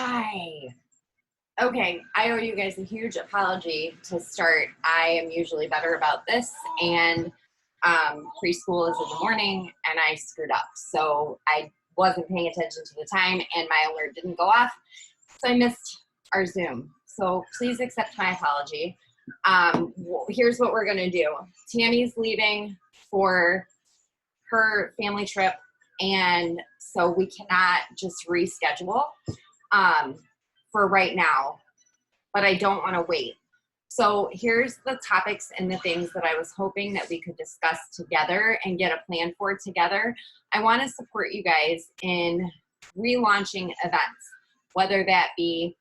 Hi. Okay, I owe you guys a huge apology to start. I am usually better about this, and preschool is in the morning, and I screwed up. So I wasn't paying attention to the time, and my alert didn't go off, so I missed our Zoom. So please accept my apology. Here's what we're gonna do. Tammy's leaving for her family trip, and so we cannot just reschedule for right now, but I don't want to wait. So here's the topics and the things that I was hoping that we could discuss together and get a plan for together. I want to support you guys in relaunching events, whether that be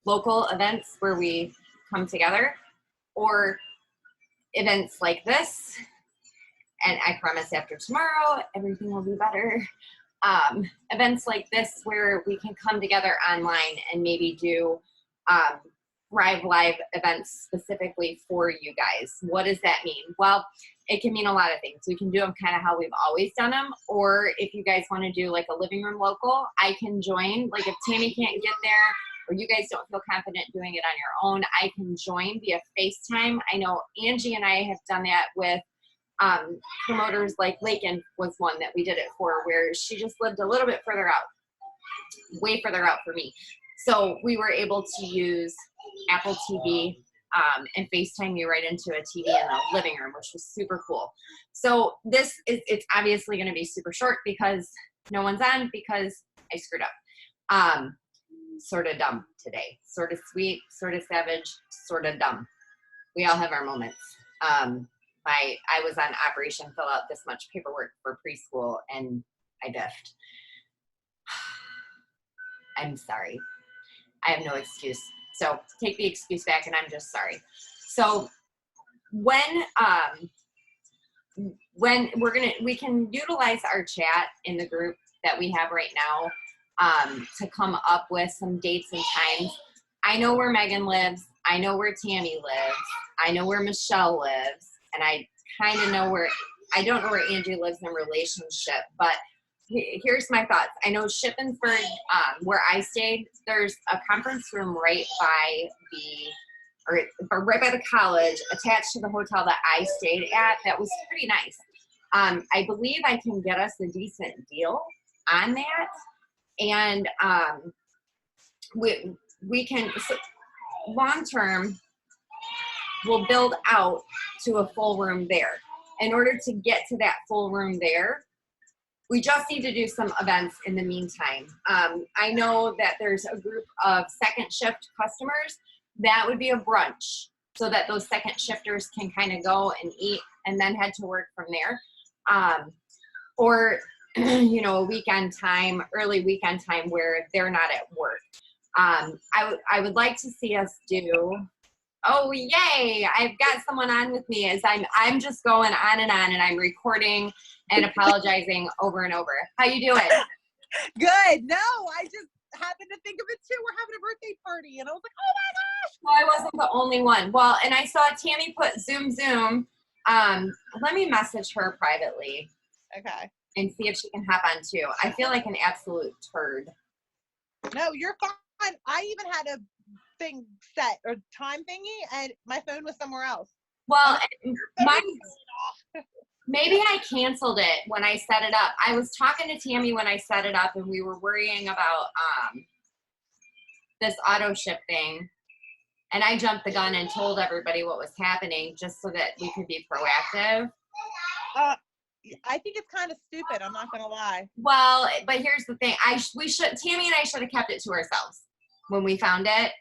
local events where we come together or events like this. And I promise after tomorrow, everything will be better. Events like this where we can come together online and maybe do Thrive Live events specifically for you guys. What does that mean? Well, it can mean a lot of things. We can do them kind of how we've always done them, or if you guys want to do like a living room local, I can join. Like if Tammy can't get there or you guys don't feel confident doing it on your own, I can join via FaceTime. I know Angie and I have done that with promoters, like Lakin was one that we did it for, where she just lived a little bit further out, way further out for me. So we were able to use Apple TV and FaceTime you right into a TV in the living room, which was super cool. So it's obviously going to be super short because no one's on because I screwed up. Sort of dumb today, sort of sweet, sort of savage, sort of dumb. We all have our moments. I was on Operation Fill Out This Much Paperwork for preschool, and I biffed. I'm sorry. I have no excuse. So take the excuse back, and I'm just sorry. So when we can utilize our chat in the group that we have right now to come up with some dates and times. I know where Megan lives. I know where Tammy lives. I know where Michelle lives. And I kind of know I don't know where Andrew lives in right, but here's my thoughts. I know Shippensburg, where I stayed, there's a conference room right by the college attached to the hotel that I stayed at. That was pretty nice. I believe I can get us a decent deal on that. And we can, so long term, we'll build out to a full room there. In order to get to that full room there, we just need to do some events in the meantime. I know that there's a group of second shift customers. That would be a brunch so that those second shifters can kind of go and eat and then head to work from there. Or, a weekend time, early weekend time where they're not at work. I would like to see us do. Oh, yay. I've got someone on with me as I'm just going on, and I'm recording and apologizing over and over. How you doing? Good. No, I just happened to think of it too. We're having a birthday party, and I was like, oh my gosh. Well, I wasn't the only one. Well, and I saw Tammy put Zoom. Let me message her privately. Okay. And see if she can hop on too. I feel like an absolute turd. No, you're fine. I even had a thing set or time thingy, and my phone was somewhere else. Well, maybe I canceled it when I set it up. I was talking to Tammy when I set it up, and we were worrying about this auto ship thing. And I jumped the gun and told everybody what was happening just so that we could be proactive. I think it's kind of stupid. I'm not gonna lie. Well, but here's the thing. Tammy and I should have kept it to ourselves when we found it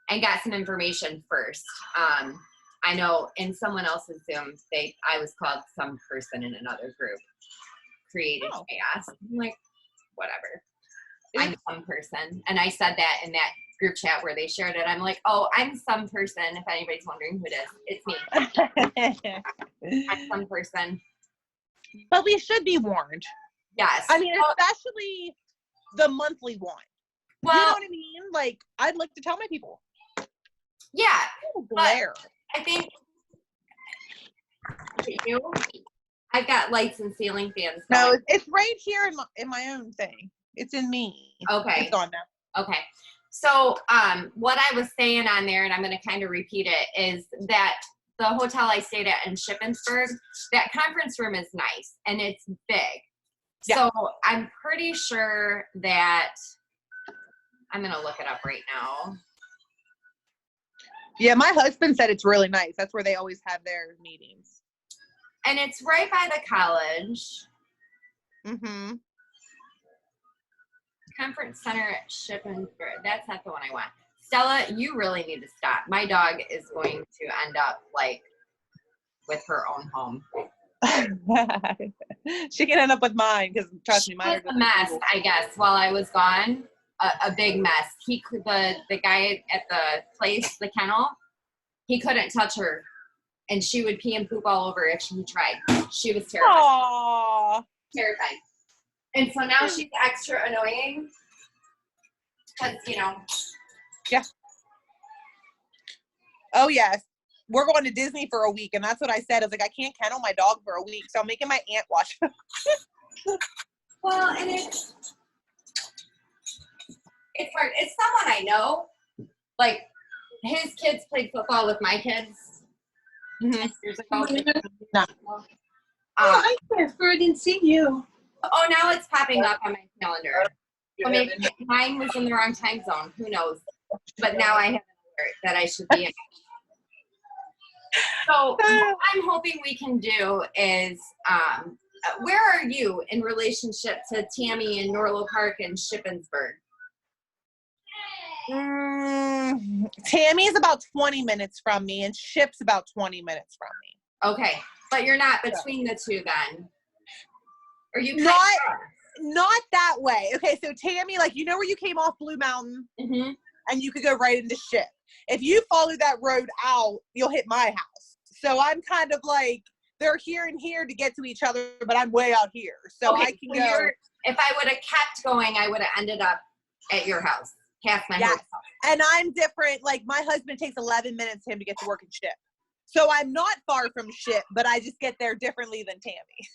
and got some information first. I know in someone else's Zoom, I was called some person in another group. Created chaos. I'm like, whatever. I'm some person. And I said that in that group chat where they shared it. I'm like, oh, I'm some person. If anybody's wondering who it is, it's me. I'm some person. But we should be warned. Yes. I mean, especially the monthly one. Well, you know what I mean? Like, I'd like to tell my people. Yeah. Glare. I think I've got lights and ceiling fans. No, it's right here in my own thing. It's in me. Okay. It's gone now. Okay. So what I was saying on there, and I'm going to kind of repeat it, is that the hotel I stayed at in Shippensburg, that conference room is nice and it's big. Yeah. So I'm pretty sure that I'm going to look it up right now. Yeah, my husband said it's really nice. That's where they always have their meetings. And it's right by the college. Mm-hmm. Conference Center at Shippensburg. That's not the one I want. Stella, you really need to stop. My dog is going to end up like with her own home. She can end up with mine because trust me, mine It was a mess, I guess, while I was gone. A big mess. The guy at the place, the kennel, he couldn't touch her, and she would pee and poop all over if she tried. She was terrified. Aww. Terrified. And so now she's extra annoying because, you know. Yeah. Oh, yes. We're going to Disney for a week, and that's what I said. I was like, I can't kennel my dog for a week, so I'm making my aunt watch. Well, and it's hard. It's someone I know. Like, his kids played football with my kids Mm-hmm. years ago. No. Hi, Jennifer, I didn't see you. Oh, now it's popping up on my calendar. So maybe mine was in the wrong time zone. Who knows? But now I have an alert that I should be in. So what I'm hoping we can do is, where are you in relationship to Tammy and Norlo Park and Shippensburg? Tammy's about 20 minutes from me, and Ship's about 20 minutes from me. Okay, but you're not between the two then? Or you Not that way. Okay, so Tammy, like, you know where you came off Blue Mountain? Mm-hmm. And you could go right into Ship. If you follow that road out, you'll hit my house. So I'm kind of like, they're here and here to get to each other, but I'm way out here. So I can go. If I would have kept going, I would have ended up at your house, past my house. And I'm different. Like, my husband takes 11 minutes for him to get to work in Ship. So I'm not far from Ship, but I just get there differently than Tammy.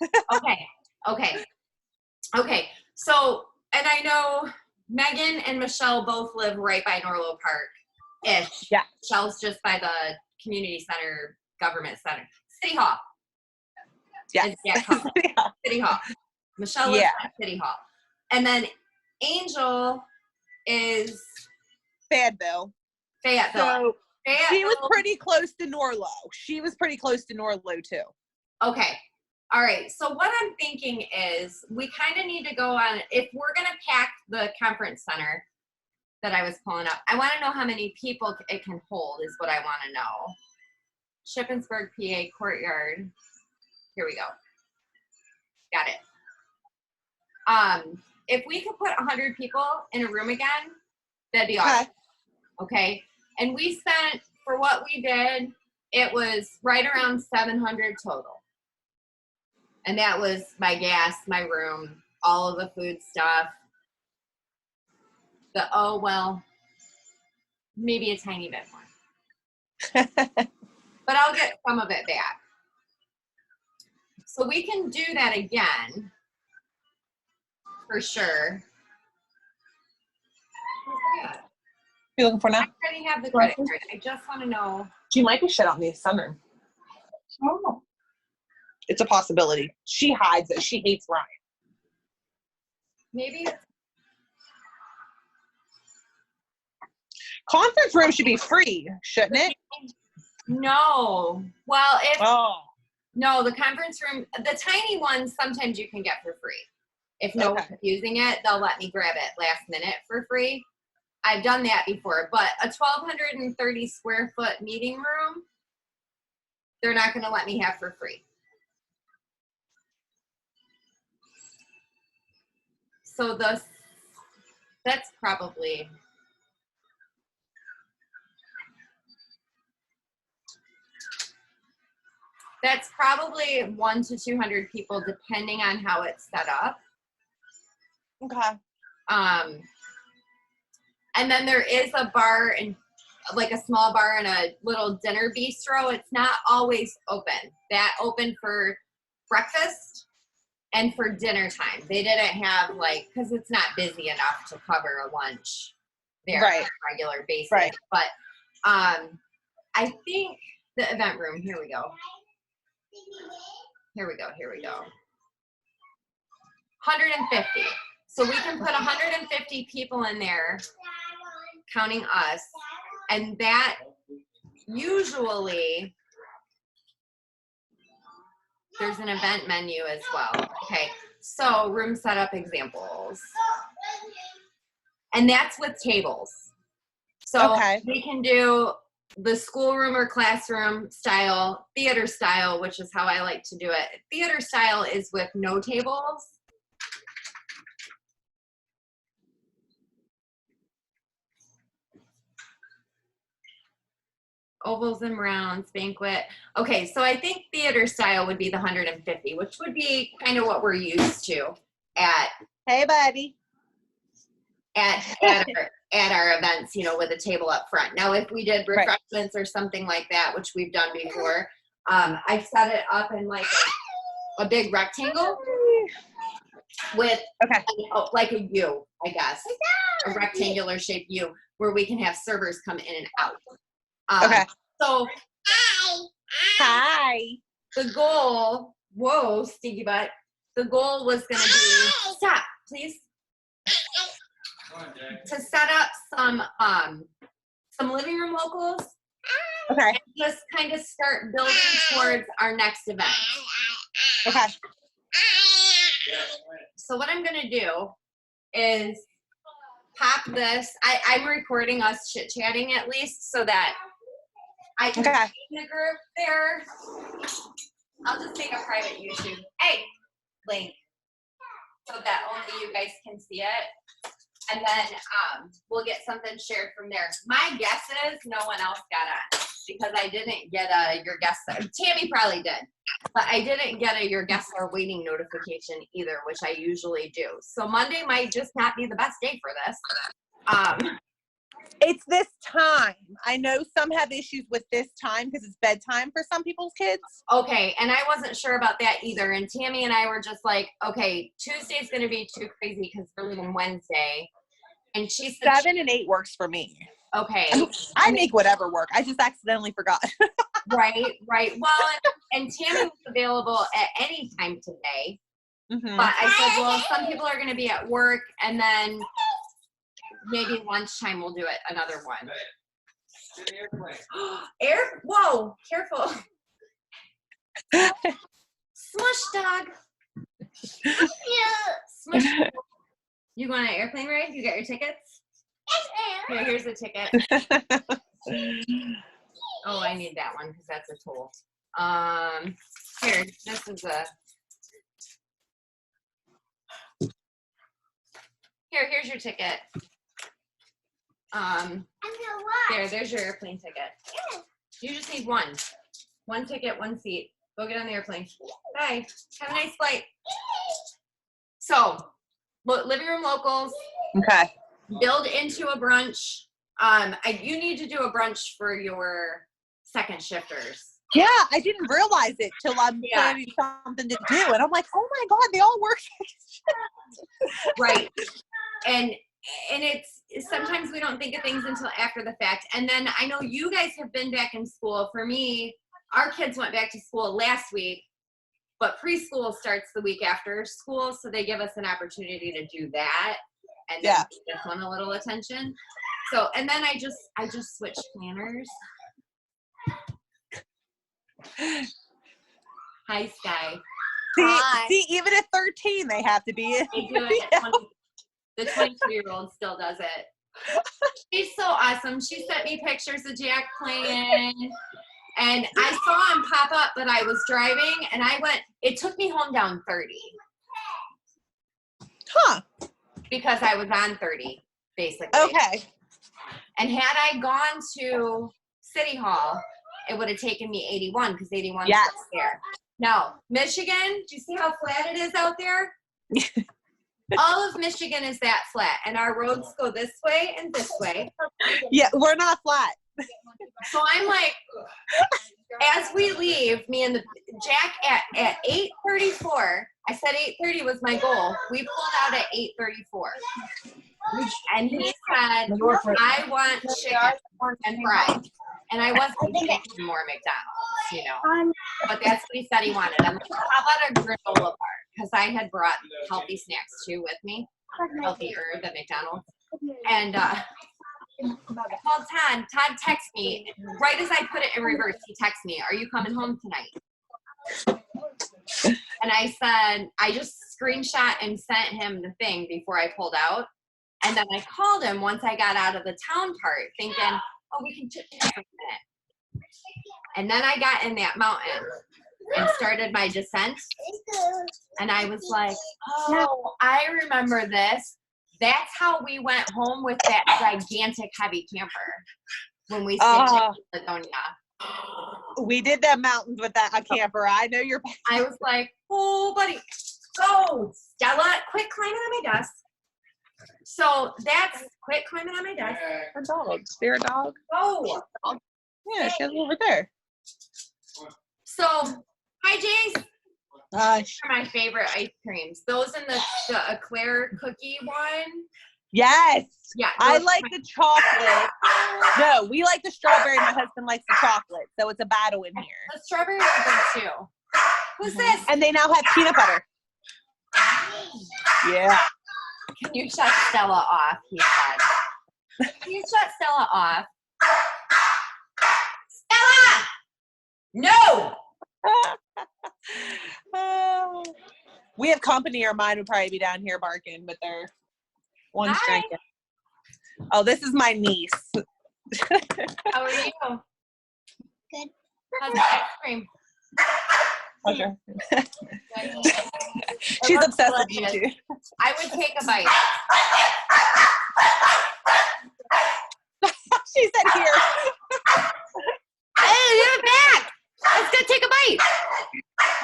Okay. So, and I know Megan and Michelle both live right by Norlo Park-ish. Yeah. Michelle's just by the community center, government center, City Hall. Yes. City Hall. Michelle lives at City Hall. And then Angel is Fayetteville. Fayetteville. She was pretty close to Norlo. Too. Okay. All right. So what I'm thinking is we kind of need to go on, if we're going to pack the conference center that I was pulling up, I want to know how many people it can hold is what I want to know. Shippensburg, PA Courtyard. Here we go. Got it. If we could put 100 people in a room again, that'd be awesome. Okay. And we spent, for what we did, it was right around 700 total. And that was my gas, my room, all of the food stuff. Maybe a tiny bit more. But I'll get some of it back. So we can do that again, for sure. You looking for now? I already have the credit card. I just want to know. She might be shut on the sunroom. Oh. It's a possibility. She hides it. She hates Ryan. Maybe. Conference room should be free, shouldn't it? No. Well, Oh. the conference room, the tiny ones, sometimes you can get for free. If no one's using it, they'll let me grab it last minute for free. I've done that before, but a 1,230 square foot meeting room, they're not going to let me have for free. So that's probably, that's probably 100 to 200 people, depending on how it's set up. Okay. And then there is a bar and like a small bar and a little dinner bistro. It's not always open. That open for breakfast and for dinner time. They didn't have like, because it's not busy enough to cover a lunch there Right. on a regular basis. Right. But I think the event room, here we go. 150. So we can put 150 people in there, counting us. And that usually, there's an event menu as well. Okay, so room setup examples. And that's with tables. So Okay. we can do the schoolroom or classroom style, theater style, which is how I like to do it. Theater style is with no tables. Ovals and rounds, banquet. Okay, so I think theater style would be the 150, which would be kind of what we're used to at Hey, buddy. at our events, you know, with a table up front. Now, if we did refreshments or something like that, which we've done before, I set it up in like a big rectangle with like a U, I guess, a rectangular shaped U, where we can have servers come in and out. So Hi. the goal, whoa, stinky butt. The goal was going to be, stop, please, to set up some living room locals. Okay. And just kind of start building towards our next event. Okay. So what I'm going to do is pop this. I'm recording us chit-chatting at least so that I can see the group there. I'll just make a private YouTube link so that only you guys can see it. And then we'll get something shared from there. My guess is no one else got on because I didn't get your guests. Tammy probably did, but I didn't get your guests are waiting notification either, which I usually do. So Monday might just not be the best day for this. It's this time. I know some have issues with this time because it's bedtime for some people's kids. Okay, and I wasn't sure about that either. And Tammy and I were just like, okay, Tuesday's going to be too crazy because we're leaving Wednesday. And she said 7 and 8 works for me. Okay. I make whatever work. I just accidentally forgot. Right. Well, and Tammy was available at any time today. Mm-hmm. But I said, well, some people are going to be at work, and then maybe lunchtime we'll do it another one. Whoa, careful. Smush dog. Smush. You going on an airplane ride? You got your tickets? Here, here's the ticket. Oh, I need that one because that's a tool. Here, this is a. Here's your ticket. There's your airplane ticket. You just need one. One ticket, one seat. Go get on the airplane. Bye. Have a nice flight. So, living room locals. Okay. Build into a brunch. You need to do a brunch for your second shifters. Yeah, I didn't realize it till I'm planning something to do, and I'm like, oh my god, they all work. Right, and it's sometimes we don't think of things until after the fact. And then I know you guys have been back in school. For me, our kids went back to school last week, but preschool starts the week after school, so they give us an opportunity to do that and then give this one a little attention. So, and then I just switched planners. Hi, Sky. See, even at 13, they have to be in. They do it at 20, the 22-year-old still does it. She's so awesome. She sent me pictures of Jack playing, and I saw him pop up, but I was driving, and it took me home down 30. Huh. Because I was on 30, basically. Okay. And had I gone to City Hall, it would have taken me 81 because 81 is there. Now, Michigan, do you see how flat it is out there? All of Michigan is that flat, and our roads go this way and this way. Yeah, we're not flat. So I'm like, as we leave, me and Jack at 8:34, I said 8:30 was my goal. We pulled out at 8:34. And he said, I want chicken and fries. And I wasn't thinking more McDonald's, you know. But that's what he said he wanted. I'm like, how about a granola bar? Because I had brought healthy snacks too with me, healthier than McDonald's. And I called Todd. Todd texted me right as I put it in reverse. He texted me, "Are you coming home tonight?" And I said, I just screenshot and sent him the thing before I pulled out. And then I called him once I got out of the town part, thinking, oh, we can chit chat for a minute. And then I got in that mountain and started my descent. And I was like, oh, I remember this. That's how we went home with that gigantic heavy camper when we stayed in Lithonia. We did that mountains with that camper. I know you're. I was like, oh, buddy, go, Stella, quit climbing on my desk. So that's quit climbing on my desk. Her dog. They're a dog. Oh, Yeah, she's over there. so hi, Jace. Hi. These are my favorite ice creams. Those in the eclair cookie one. Yes. Yeah, I those like are my- the chocolate. No, we like the strawberry. My husband likes the chocolate. So it's a battle in here. The strawberries are good too. Who's this? And they now have peanut butter. Yeah. Can you shut Stella off? He said. Can you shut Stella off? Stella! No! We have company, or mine would probably be down here barking, but they're one's Hi. drinking. Oh, this is my niece. How are you? Good. How's the ice cream? Okay. Good. She's looks obsessed with you delicious. too. I would take a bite. She said here. Hey, you're back! Let's go take a bite.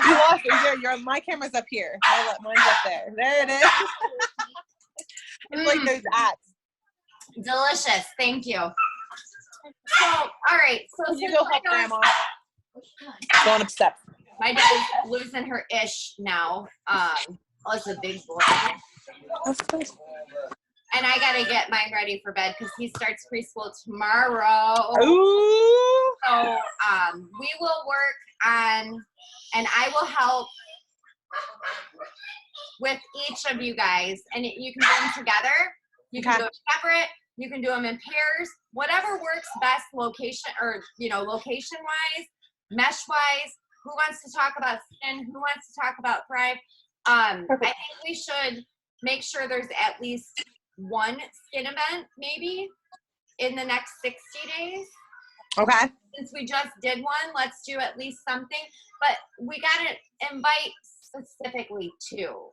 You lost it. My camera's up here. Mine's up there. There it is. It's like those ads. Delicious. Thank you. So, all right. So You since go my help daughter's- grandma. Going up steps. My daughter's losing her ish now. It's a big boy. And I gotta get mine ready for bed because he starts preschool tomorrow. Ooh. So we will work on, and I will help with each of you guys. And you can do them together. You can Okay. do them separate. You can do them in pairs. Whatever works best, location location wise, mesh wise. Who wants to talk about skin? Who wants to talk about Thrive? I think we should make sure there's at least one skin event, maybe in the next 60 days. Okay. Since we just did one, let's do at least something. But we got to invite specifically two,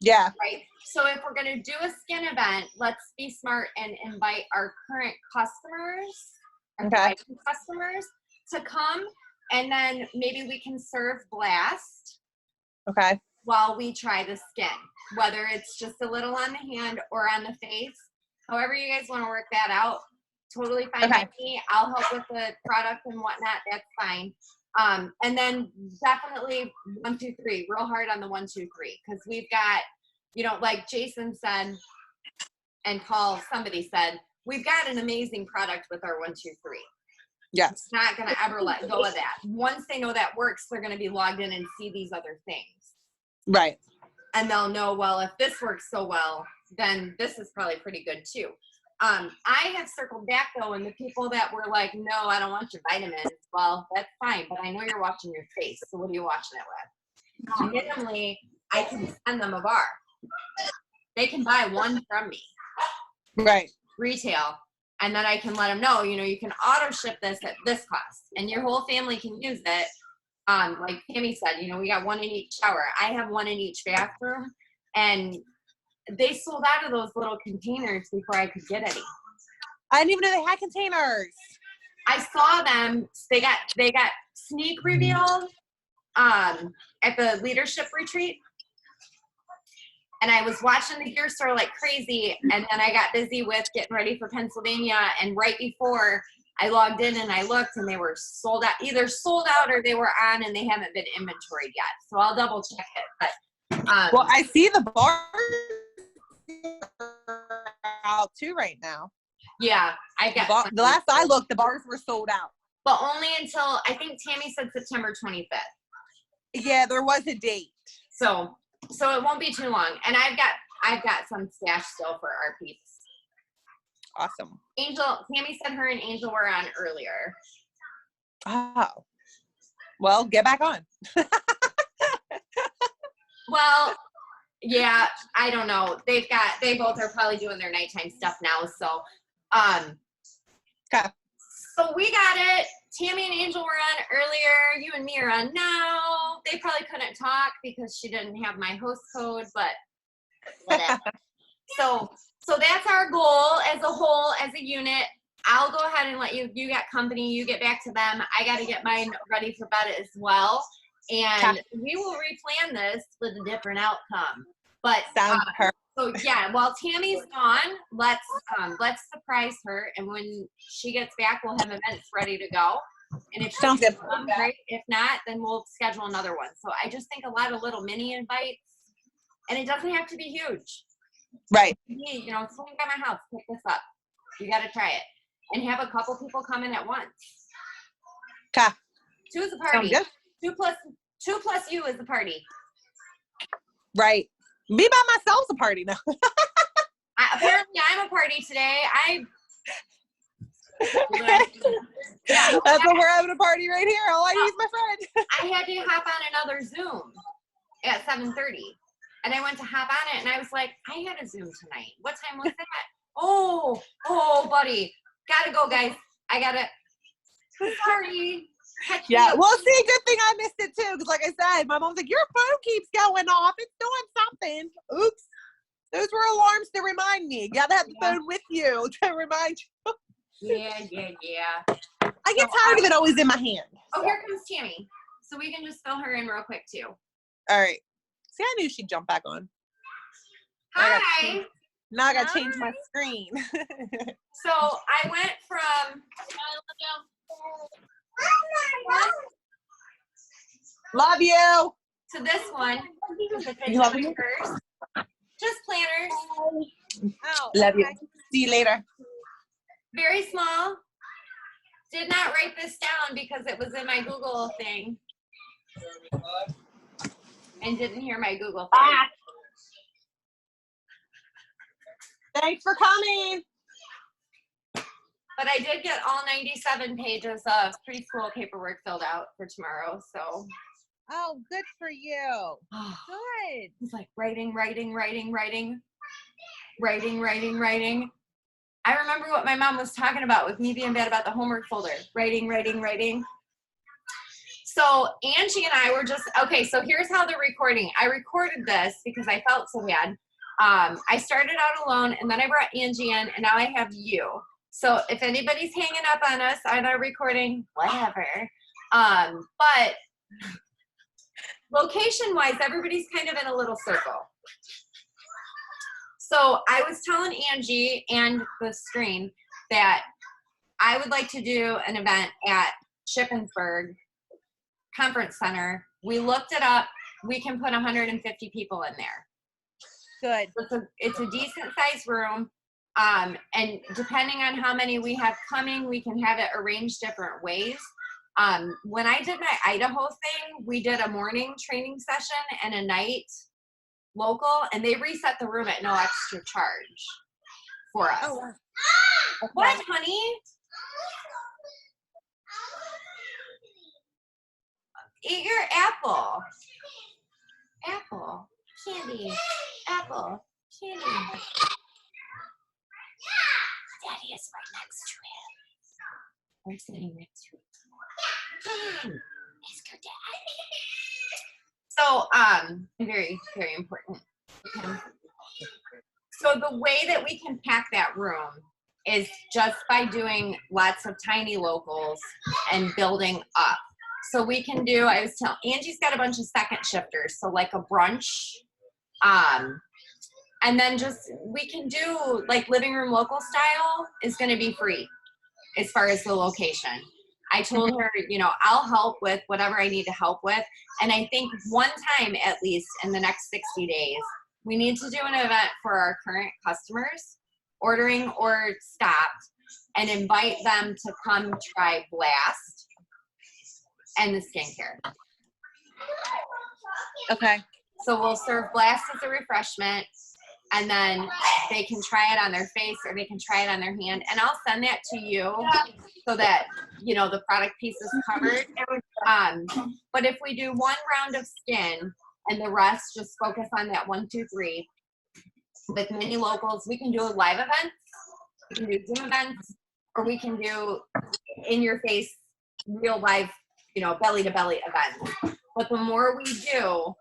Yeah. right? So if we're going to do a skin event, let's be smart and invite our current customers, our Okay. Thriving customers, to come, and then maybe we can serve Blast Okay. while we try the skin, whether it's just a little on the hand or on the face. However you guys want to work that out, totally fine Okay. by me. I'll help with the product and whatnot. That's fine. And then definitely 1, 2, 3, real hard on the 1, 2, 3, because we've got, like Jason said, and somebody said, we've got an amazing product with our 1, 2, 3. Yes. Not going to ever let go of that. Once they know that works, they're going to be logged in and see these other things. Right. And they'll know, well, if this works so well, then this is probably pretty good too. I have circled back though, and the people that were like, no, I don't want your vitamins. Well, that's fine, but I know you're watching your face. So what are you watching it with? Minimally, I can send them a bar. They can buy one from me, Right. retail, and then I can let them know, you can auto ship this at this cost, and your whole family can use it. Like Tammy said, we got one in each shower. I have one in each bathroom, and they sold out of those little containers before I could get any. I didn't even know they had containers. I saw them. They got sneak revealed at the leadership retreat, and I was watching the gear store like crazy. And then I got busy with getting ready for Pennsylvania, and right before I logged in and I looked, and they were sold out, either sold out or they were on and they haven't been inventoried yet. So I'll double check it. But Well, I see the bars out too right now. yeah, I got The last I looked, the bars were sold out. but only until I think Tammy said September 25th. Yeah, there was a date. So it won't be too long. And I've got some stash still for our peeps. Awesome. Tammy said her and Angel were on earlier. Oh. Well, get back on. Well, yeah, I don't know. They both are probably doing their nighttime stuff now. So, Okay. So we got it. Tammy and Angel were on earlier. You and me are on now. They probably couldn't talk because she didn't have my host code, but whatever. So that's our goal as a whole, as a unit. I'll go ahead and let you get company, you get back to them. I got to get mine ready for bed as well. And we will replan this with a different outcome. But Sounds perfect. so yeah, while Tammy's gone, let's surprise her, and when she gets back, we'll have events ready to go. And if Sounds good. Great. If not, then we'll schedule another one. So I just think a lot of little mini invites, and it doesn't have to be huge. Right. You know, swing by my house, pick this up. You got to try it, and have a couple people come in at once. Okay. 2 is a party. Sounds good. 2 plus you is the party. Right. Me by myself's a party now. Apparently, I'm a party today. That's what we're having a party right here. All I need is my friend. I had to hop on another Zoom at 7:30, and I went to hop on it, and I was like, I had a Zoom tonight. What time was that? Oh, buddy, gotta go, guys. I gotta. Sorry. Yeah, well, see, good thing I missed it too, because like I said, my mom's like, your phone keeps going off. It's doing something. Oops. Those were alarms to remind me. You gotta have the phone with you to remind you. Yeah. I get tired of it always in my hand. Oh, here comes Tammy. So we can just fill her in real quick, too. All right. See, I knew she'd jump back on. Hi. Now I gotta change my screen. So I went from Love you. to this one. You love me? First. Just planners. Oh, love you. See you later. Very small. Did not write this down because it was in my Google thing. And didn't hear my Google thing. Thanks for coming. But I did get all 97 pages of preschool paperwork filled out for tomorrow, so. Oh, good for you. Good. It's like writing. I remember what my mom was talking about with me being bad about the homework folder. Writing. So Angie and I were just, okay, so here's how the recording. I recorded this because I felt so bad. I started out alone, and then I brought Angie in, and now I have you. So if anybody's hanging up on us on our recording, whatever. But location-wise, everybody's kind of in a little circle. So I was telling Angie and the screen that I would like to do an event at Shippensburg Conference Center. We looked it up. We can put 150 people in there. Good. It's a decent sized room. And depending on how many we have coming, we can have it arranged different ways. When I did my Idaho thing, we did a morning training session and a night local, and they reset the room at no extra charge for us. Oh, wow. What, honey? Eat your apple. Apple. Candy. Apple. Candy. Daddy is right next to him. I'm sitting next to him. He's good, Dad. So, very, very important. So the way that we can pack that room is just by doing lots of tiny locals and building up. So we can do, I was telling, Angie's got a bunch of second shifters, so like a brunch. And then just, we can do like living room local style is going to be free as far as the location. I told her, you know, I'll help with whatever I need to help with. And I think one time at least in the next 60 days, we need to do an event for our current customers, ordering or stopped, and invite them to come try Blast and the skincare. Okay. So we'll serve Blast as a refreshment, and then they can try it on their face or they can try it on their hand. And I'll send that to you so that, you know, the product piece is covered. But if we do one round of skin and the rest just focus on that 1, 2, 3 with mini locals, we can do a live event, we can do Zoom events, or we can do in your face, real life, you know, belly to belly events. But the more we do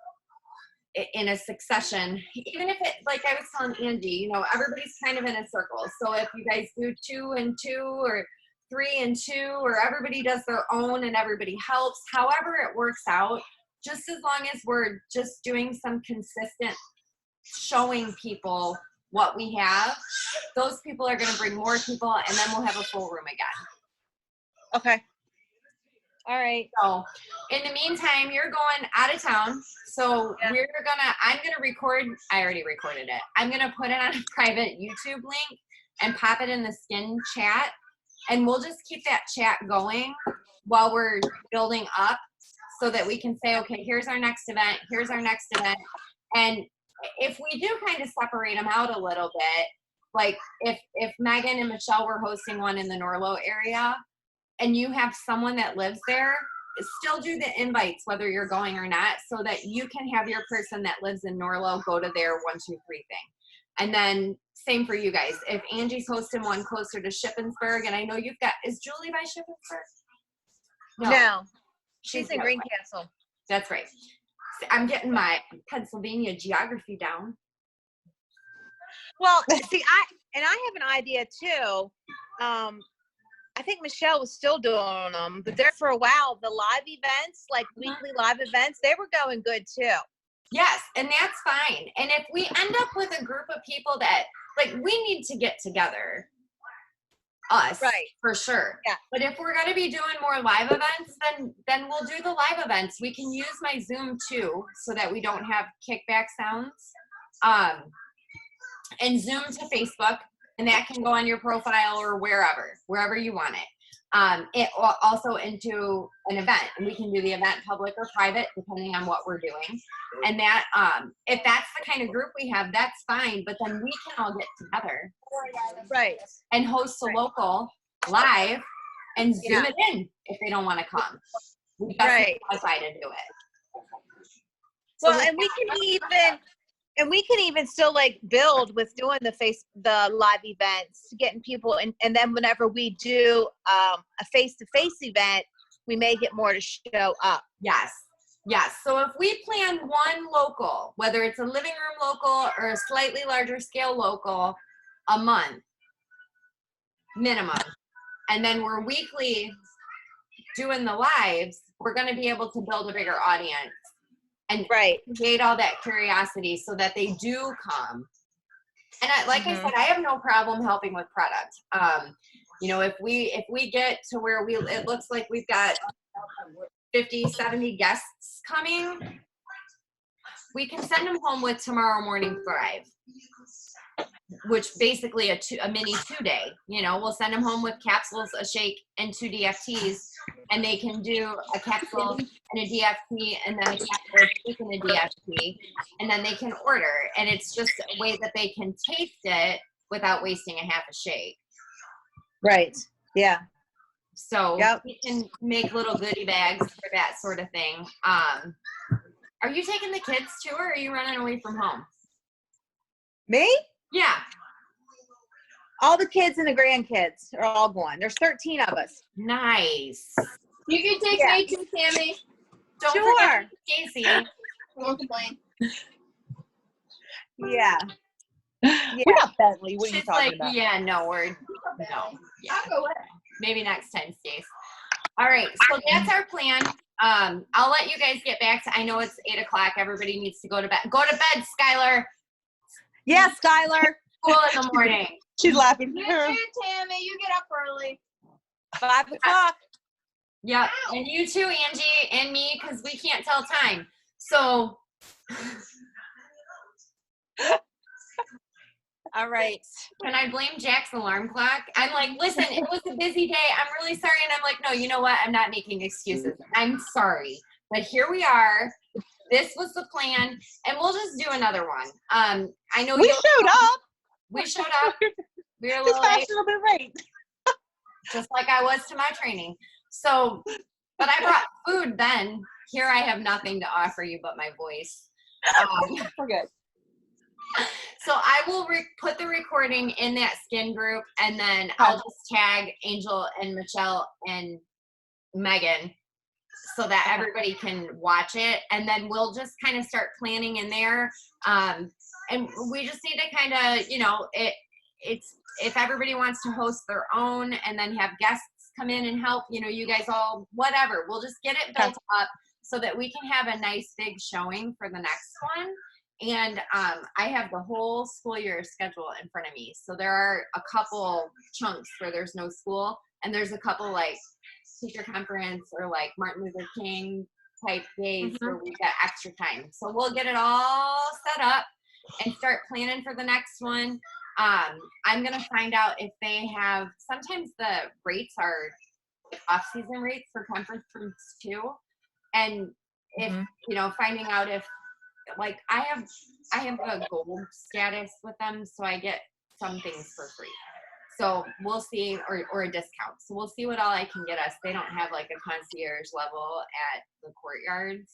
in a succession, even if it, like I was telling Angie, you know, everybody's kind of in a circle. So if you guys do 2 and 2 or 3 and 2, or everybody does their own and everybody helps, however it works out, just as long as we're just doing some consistent showing people what we have, those people are going to bring more people, and then we'll have a full room again. Okay. All right. So in the meantime, you're going out of town. So Yeah. I'm going to record. I already recorded it. I'm going to put it on a private YouTube link and pop it in the skin chat. And we'll just keep that chat going while we're building up so that we can say, okay, here's our next event. Here's our next event. And if we do kind of separate them out a little bit, like if Megan and Michelle were hosting one in the Norlo area, and you have someone that lives there, still do the invites whether you're going or not, so that you can have your person that lives in Norlo go to their 1, 2, 3 thing. And then same for you guys. If Angie's hosting one closer to Shippensburg, and I know you've got, is Julie by Shippensburg? No. She's in Greencastle. That's right. I'm getting my Pennsylvania geography down. Well, see, I have an idea too. I think Michelle was still doing them, but there for a while, the live events, like weekly live events, they were going good too. Yes, and that's fine. And if we end up with a group of people that, like, we need to get together, us, Right. for sure. Yeah. But if we're going to be doing more live events, then we'll do the live events. We can use my Zoom too, so that we don't have kickback sounds. And Zoom to Facebook, and that can go on your profile or wherever you want it. It also into an event, and we can do the event public or private depending on what we're doing. And that if that's the kind of group we have, that's fine, but then we can all get together, Right, and host a local live and Zoom Yeah. it in if they don't want to come. We've got Right. Wi-Fi to do it. well, and we can even still like build with doing the live events, getting people and then whenever we do a face-to-face event, we may get more to show up. Yes. So if we plan one local, whether it's a living room local or a slightly larger scale local, a month minimum, and then we're weekly doing the lives, we're going to be able to build a bigger audience and Right. create all that curiosity so that they do come. And I Mhm. said, I have no problem helping with product. You know, if we get to where it looks like we've got 50, 70 guests coming, we can send them home with Tomorrow Morning Thrive, which basically a mini 2-day. You know, we'll send them home with capsules, a shake, and 2 DFTs, and they can do a capsule and a DFT, and then a capsule, a shake, and a DFT, and then they can order. And it's just a way that they can taste it without wasting a half a shake. Right. Yeah. So Yep. we can make little goodie bags for that sort of thing. Are you taking the kids too, or are you running away from home? Me? Yeah. All the kids and the grandkids are all going. There's 13 of us. Nice. You can take Yeah. me too, Tammy. Don't Sure. forget Casey. Won't complain. Yeah. We're not Bentley. What are you She's talking like, about? yeah, no, no. Yeah. I'll go with it. Maybe next time, Stace. All right, so that's our plan. I'll let you guys get back to, I know it's 8 o'clock. Everybody needs to go to bed. Go to bed, Skylar. Yes, Skylar. School in the morning. She's laughing. You too, Tammy. You get up early. 5 o'clock. Yep. And you too, Angie, and me, because we can't tell time. So All right. can I blame Jack's alarm clock? I'm like, listen, it was a busy day. I'm really sorry. And I'm like, no, you know what? I'm not making excuses. I'm sorry. But here we are. This was the plan. And we'll just do another one. I know We showed up. We showed up. We were a Just little late, faster than right. just like I was to my training. So, but I brought food then. Here I have nothing to offer you but my voice. We're good. So I will put the recording in that skin group, and then I'll just tag Angel and Michelle and Megan so that everybody can watch it. And then we'll just kind of start planning in there. And we just need to kind of, it's if everybody wants to host their own and then have guests come in and help, you guys all, whatever. We'll just get it built up so that we can have a nice big showing for the next one. And I have the whole school year schedule in front of me. So there are a couple chunks where there's no school, and there's a couple like teacher conference or like Martin Luther King type days where we got extra time. So we'll get it all set up and start planning for the next one. I'm going to find out if they have, sometimes the rates are like off-season rates for conference rooms too. And if, finding out if, like I have a gold status with them, so I get some things for free. So we'll see, or a discount. So we'll see what all I can get us. They don't have like a concierge level at the courtyards,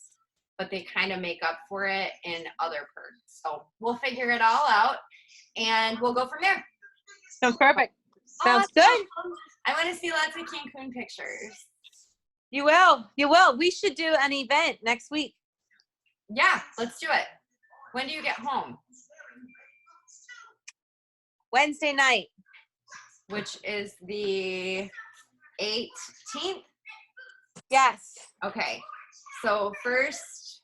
but they kind of make up for it in other perks. So we'll figure it all out, and we'll go from there. Sounds perfect. Sounds Awesome. good. I want to see lots of Cancun pictures. You will. You will. We should do an event next week. Yeah, let's do it. When do you get home? Wednesday night. Which is the 18th? Yes. Okay. So first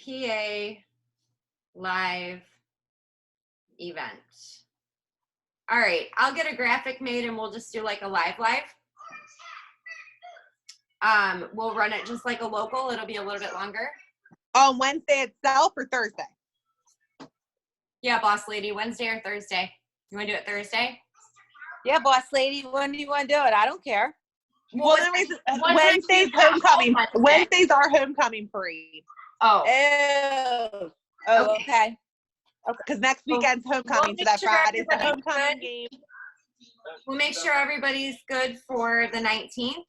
PA live event. All right, I'll get a graphic made and we'll just do like a live. We'll run it just like a local. It'll be a little bit longer. On Wednesday itself or Thursday? Yeah, boss lady, Wednesday or Thursday? You want to do it Thursday? Yeah, boss lady. When do you want to do it? I don't care. Well, the reason, what time Wednesday's do you get homecoming. home Wednesday? Wednesday's our homecoming parade. Oh, Okay. Because next weekend's homecoming, so that sure Friday's the everybody's homecoming good. game. we'll make sure everybody's good for the 19th.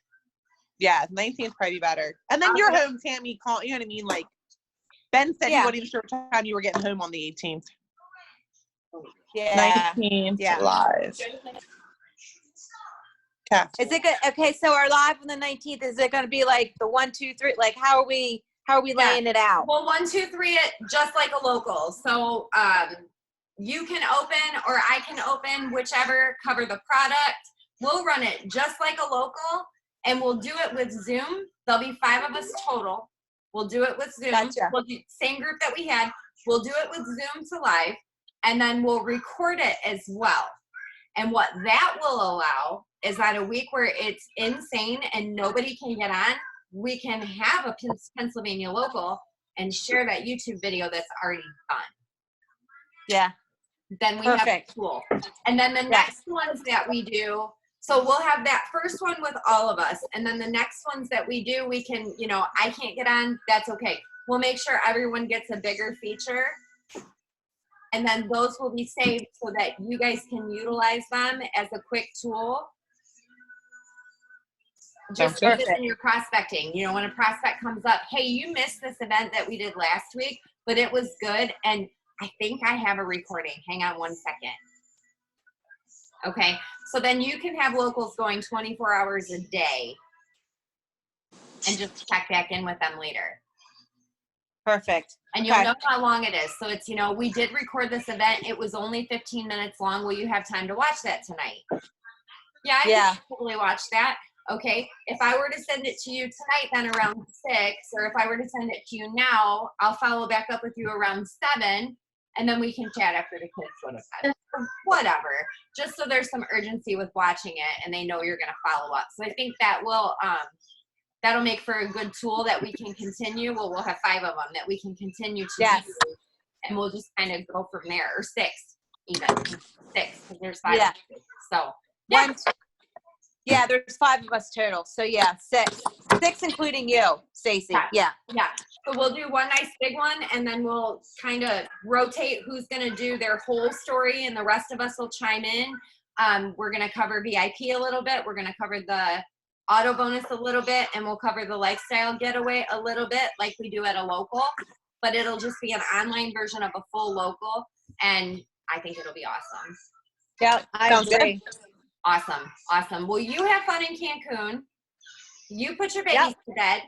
Yeah, 19th probably better. And then you're home, Tammy. You know what I mean? Like Ben said, you weren't even sure what time you were getting home on the 18th. Yeah. 19th Yeah. live. Okay. Is it good? Okay, so our live on the 19th, is it going to be like the 1, 2, 3? Like, how are we laying it out? Well, 1, 2, 3, it just like a local. So you can open or I can open, whichever, cover the product. We'll run it just like a local, and we'll do it with Zoom. There'll be 5 of us total. We'll do it with Zoom. Gotcha. We'll do same group that we had. We'll do it with Zoom to live, and then we'll record it as well. And what that will allow is that a week where it's insane and nobody can get on, we can have a Pennsylvania local and share that YouTube video that's already done. Yeah. Then we Perfect. have a tool. And then the next ones that we do, so we'll have that first one with all of us. And then the next ones that we do, we can, I can't get on, that's okay. We'll make sure everyone gets a bigger feature. And then those will be saved so that you guys can utilize them as a quick tool. Just use it in your prospecting. When a prospect comes up, hey, you missed this event that we did last week, but it was good. And I think I have a recording. Hang on one second. Okay. So then you can have locals going 24 hours a day and just check back in with them later. Perfect. And you'll know how long it is. So it's, we did record this event. It was only 15 minutes long. Will you have time to watch that tonight? Yeah, I can totally watch that. Okay. If I were to send it to you tonight, then around 6, or if I were to send it to you now, I'll follow back up with you around 7. and then we can chat after the kids go to bed. Or whatever. Just so there's some urgency with watching it and they know you're going to follow up. So I think that will that'll make for a good tool that we can continue. Well, we'll have 5 of them that we can continue to Yes. use, and we'll just kind of go from there, or 6 even. 6, because there's 5 Yeah. of us. So yeah. Yeah, there's 5 of us total. So yeah, 6 including you, Stacy. Yeah. Yeah. So we'll do one nice big one, and then we'll kind of rotate who's going to do their whole story, and the rest of us will chime in. We're going to cover VIP a little bit. We're going to cover the auto bonus a little bit, and we'll cover the lifestyle getaway a little bit like we do at a local, but it'll just be an online version of a full local, and I think it'll be awesome. Yeah, I Sounds good. agree. Awesome. Well, you have fun in Cancun. You put your babies to bed.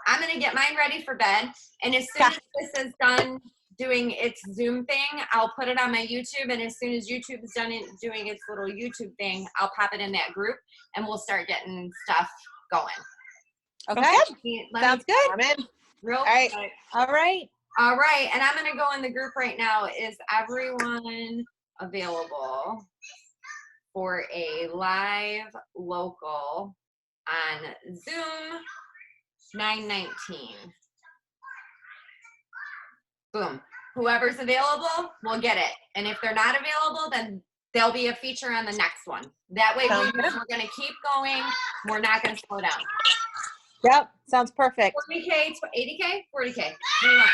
I'm going to get mine ready for bed. And as soon as this is done doing its Zoom thing, I'll put it on my YouTube. And as soon as YouTube is done doing its little YouTube thing, I'll pop it in that group and we'll start getting stuff going. Okay. Sounds good. I'm in. Real All right. quick. All right. All right. And I'm going to go in the group right now. Is everyone available for a live local on Zoom 9/19? Boom. Whoever's available will get it. And if they're not available, then there'll be a feature on the next one. That way Sounds we're going to keep going. We're not going to slow down. Yep. Sounds perfect. 40K, 80K, 40K. What do you want?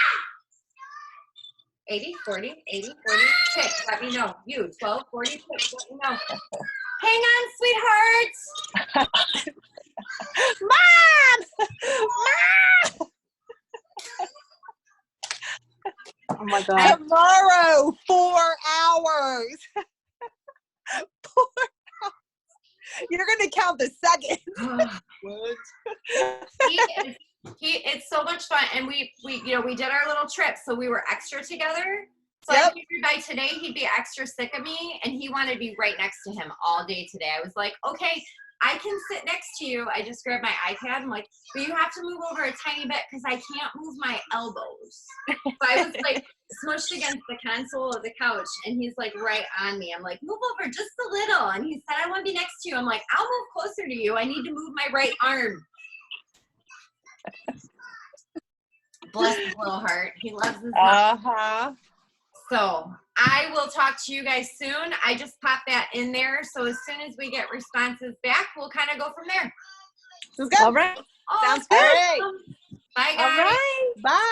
80, 40, 80, 40. Pick. Let me know. You, 12, 40, pick. Let me know. Hang on, sweethearts. Mom! Oh my God. Tomorrow, 4 hours. 4 hours. You're going to count the seconds. It's so much fun, and we did our little trip, so we were extra together. So Yep. I figured by today he'd be extra sick of me, and he wanted to be right next to him all day today. I was like, okay, I can sit next to you. I just grabbed my iPad. I'm like, but you have to move over a tiny bit because I can't move my elbows. So I was like smushed against the console of the couch, and he's like right on me. I'm like, move over just a little. And he said, I want to be next to you. I'm like, I'll move closer to you. I need to move my right arm. Bless his little heart. He loves his mom. Uh-huh. So I will talk to you guys soon. I just popped that in there. So as soon as we get responses back, we'll kind of go from there. Sounds good. All right. Awesome. Sounds good. All right. Bye, guys. All right. Bye.